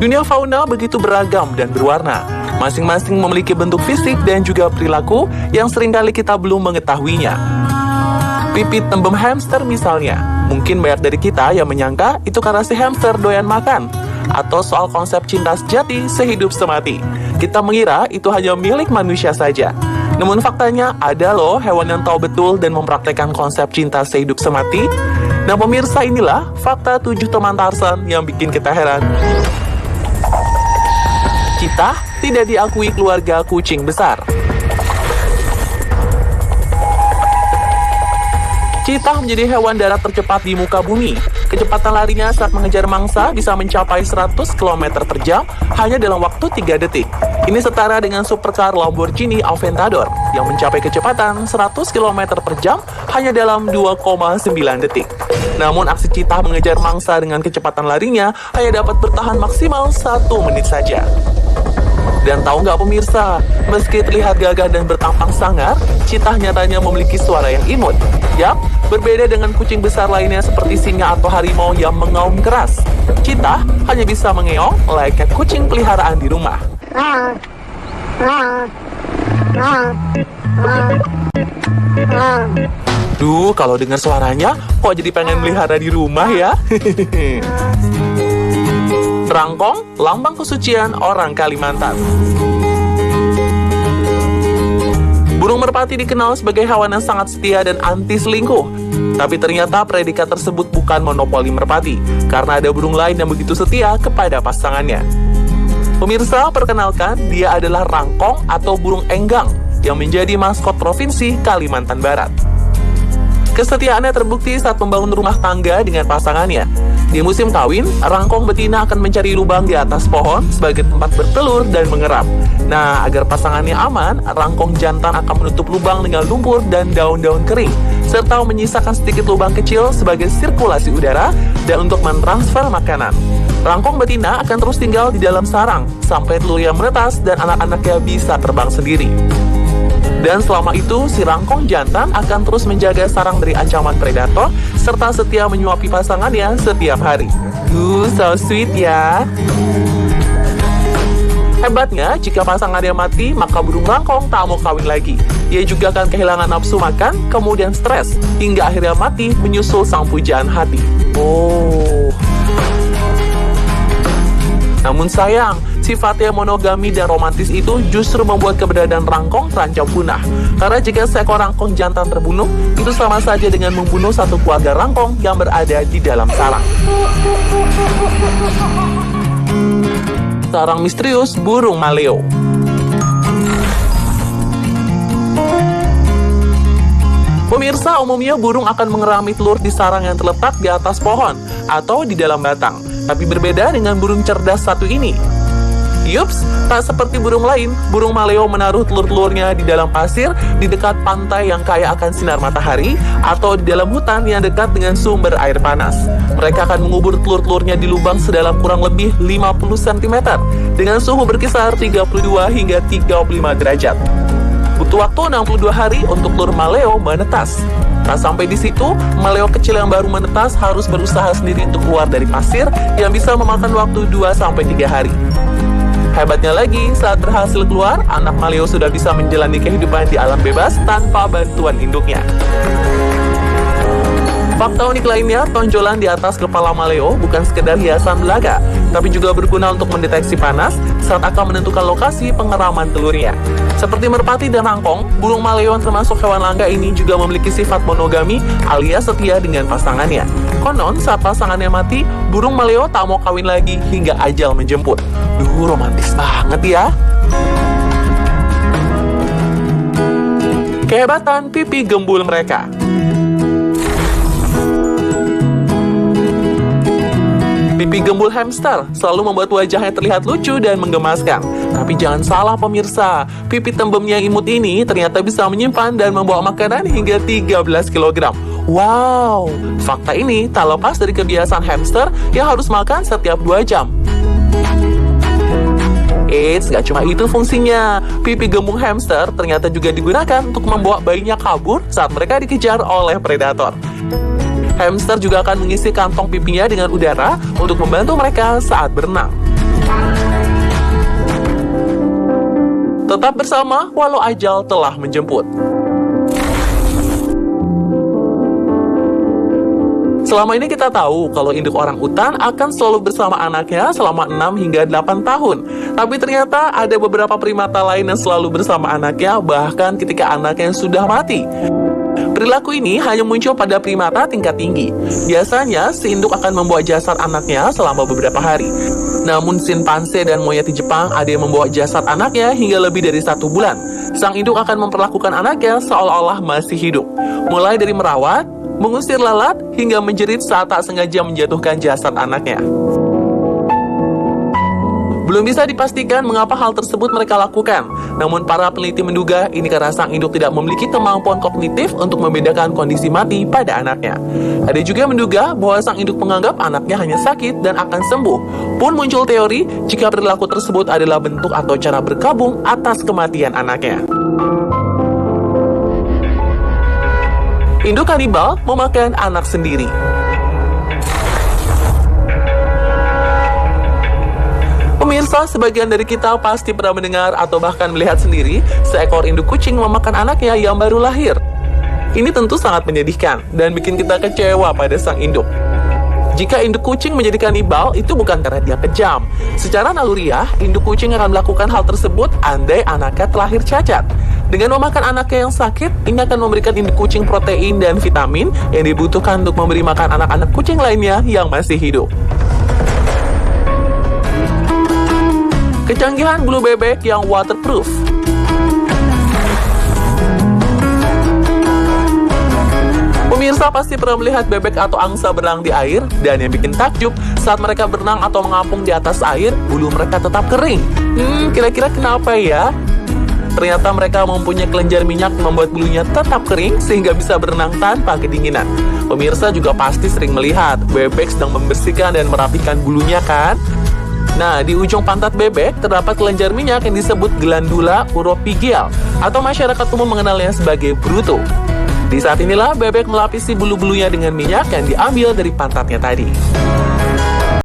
Dunia fauna begitu beragam dan berwarna. Masing-masing memiliki bentuk fisik dan juga perilaku yang seringkali kita belum mengetahuinya. Pipit tembem hamster misalnya. Mungkin banyak dari kita yang menyangka itu karena si hamster doyan makan. Atau soal konsep cinta sejati sehidup semati. Kita mengira itu hanya milik manusia saja. Namun faktanya ada loh hewan yang tahu betul dan mempraktekkan konsep cinta sehidup semati. Nah pemirsa, inilah fakta 7 teman Tarzan yang bikin kita heran. Cheetah tidak diakui keluarga kucing besar. Cheetah menjadi hewan darat tercepat di muka bumi. Kecepatan larinya saat mengejar mangsa bisa mencapai 100 km per jam hanya dalam waktu 3 detik. Ini setara dengan supercar Lamborghini Aventador yang mencapai kecepatan 100 km per jam hanya dalam 2,9 detik. Namun aksi Cheetah mengejar mangsa dengan kecepatan larinya hanya dapat bertahan maksimal 1 menit saja. Dan tahu nggak pemirsa, meski terlihat gagah dan bertampang sangar, Cheetah nyatanya memiliki suara yang imut. Yap, berbeda dengan kucing besar lainnya seperti singa atau harimau yang mengaum keras. Cheetah hanya bisa mengeong layaknya kucing peliharaan di rumah. Duh, kalau dengar suaranya, kok jadi pengen melihara di rumah ya? Rangkong, lambang kesucian orang Kalimantan. Burung merpati dikenal sebagai hewan yang sangat setia dan anti selingkuh. Tapi ternyata predikat tersebut bukan monopoli merpati, karena ada burung lain yang begitu setia kepada pasangannya. Pemirsa, perkenalkan, dia adalah rangkong atau burung enggang yang menjadi maskot Provinsi Kalimantan Barat. Kesetiaannya terbukti saat membangun rumah tangga dengan pasangannya. Di musim kawin, rangkong betina akan mencari lubang di atas pohon sebagai tempat bertelur dan mengerap. Nah, agar pasangannya aman, rangkong jantan akan menutup lubang dengan lumpur dan daun-daun kering, serta menyisakan sedikit lubang kecil sebagai sirkulasi udara dan untuk mentransfer makanan. Rangkong betina akan terus tinggal di dalam sarang sampai telurnya menetas dan anak-anaknya bisa terbang sendiri. Dan selama itu, si rangkong jantan akan terus menjaga sarang dari ancaman predator, serta setia menyuapi pasangannya setiap hari. So sweet ya. Hebatnya, jika pasangannya mati, maka burung rangkong tak mau kawin lagi. Ia juga akan kehilangan nafsu makan, kemudian stres, hingga akhirnya mati menyusul sang pujaan hati. Namun sayang, sifatnya monogami dan romantis itu justru membuat keberadaan rangkong terancam punah. Karena jika seekor rangkong jantan terbunuh, itu sama saja dengan membunuh satu keluarga rangkong yang berada di dalam sarang. Sarang misterius burung maleo. Pemirsa, umumnya burung akan mengerami telur di sarang yang terletak di atas pohon atau di dalam batang. Tapi berbeda dengan burung cerdas satu ini. Yups, tak seperti burung lain, burung maleo menaruh telur-telurnya di dalam pasir, di dekat pantai yang kaya akan sinar matahari, atau di dalam hutan yang dekat dengan sumber air panas. Mereka akan mengubur telur-telurnya di lubang sedalam kurang lebih 50 cm, dengan suhu berkisar 32 hingga 35 derajat. Butuh waktu 62 hari untuk telur maleo menetas. Tak sampai di situ, maleo kecil yang baru menetas harus berusaha sendiri untuk keluar dari pasir yang bisa memakan waktu 2-3 hari. Hebatnya lagi, saat berhasil keluar, anak maleo sudah bisa menjalani kehidupan di alam bebas tanpa bantuan induknya. Fakta unik lainnya, tonjolan di atas kepala maleo bukan sekedar hiasan belaka, tapi juga berguna untuk mendeteksi panas saat akan menentukan lokasi pengeraman telurnya. Seperti merpati dan rangkong, burung maleo yang termasuk hewan langka ini juga memiliki sifat monogami alias setia dengan pasangannya. Konon, saat pasangannya mati, burung maleo tak mau kawin lagi hingga ajal menjemput. Romantis banget ya. Kehebatan pipi gembul mereka. Pipi gembul hamster selalu membuat wajahnya terlihat lucu dan menggemaskan. Tapi jangan salah pemirsa, pipi tembemnya imut ini ternyata bisa menyimpan dan membawa makanan hingga 13 kg. Wow, fakta ini tak lepas dari kebiasaan hamster yang harus makan setiap 2 jam. Eits, gak cuma itu fungsinya. Pipi gembung hamster ternyata juga digunakan untuk membawa bayinya kabur saat mereka dikejar oleh predator. Hamster juga akan mengisi kantong pipinya dengan udara untuk membantu mereka saat berenang. Tetap bersama walau ajal telah menjemput. Selama ini kita tahu kalau induk orangutan akan selalu bersama anaknya selama 6 hingga 8 tahun. Tapi ternyata ada beberapa primata lain yang selalu bersama anaknya bahkan ketika anaknya sudah mati. Perilaku ini hanya muncul pada primata tingkat tinggi. Biasanya, si induk akan membawa jasad anaknya selama beberapa hari. Namun simpanse dan moyet di Jepang ada yang membawa jasad anaknya hingga lebih dari 1 bulan. Sang induk akan memperlakukan anaknya seolah-olah masih hidup. Mulai dari merawat, mengusir lalat, hingga menjerit saat tak sengaja menjatuhkan jasad anaknya. Belum bisa dipastikan mengapa hal tersebut mereka lakukan. Namun para peneliti menduga ini karena sang induk tidak memiliki kemampuan kognitif untuk membedakan kondisi mati pada anaknya. Ada juga yang menduga bahwa sang induk menganggap anaknya hanya sakit dan akan sembuh. Pun muncul teori jika perilaku tersebut adalah bentuk atau cara berkabung atas kematian anaknya. Induk kanibal memakan anak sendiri. Pemirsa, sebagian dari kita pasti pernah mendengar atau bahkan melihat sendiri seekor induk kucing memakan anaknya yang baru lahir. Ini tentu sangat menyedihkan dan bikin kita kecewa pada sang induk. Jika induk kucing menjadi kanibal, itu bukan karena dia kejam. Secara naluriah, induk kucing akan melakukan hal tersebut andai anaknya terlahir cacat. Dengan memakan anaknya yang sakit, ini akan memberikan induk kucing protein dan vitamin yang dibutuhkan untuk memberi makan anak-anak kucing lainnya yang masih hidup. Kecanggihan bulu bebek yang waterproof. Pemirsa pasti pernah melihat bebek atau angsa berenang di air, dan yang bikin takjub, saat mereka berenang atau mengapung di atas air, bulu mereka tetap kering. Kira-kira kenapa ya? Ternyata mereka mempunyai kelenjar minyak yang membuat bulunya tetap kering sehingga bisa berenang tanpa kedinginan. Pemirsa juga pasti sering melihat bebek sedang membersihkan dan merapikan bulunya kan? Nah, di ujung pantat bebek terdapat kelenjar minyak yang disebut glandula uropigeal atau masyarakat umum mengenalnya sebagai bruto. Di saat inilah bebek melapisi bulu-bulunya dengan minyak yang diambil dari pantatnya tadi.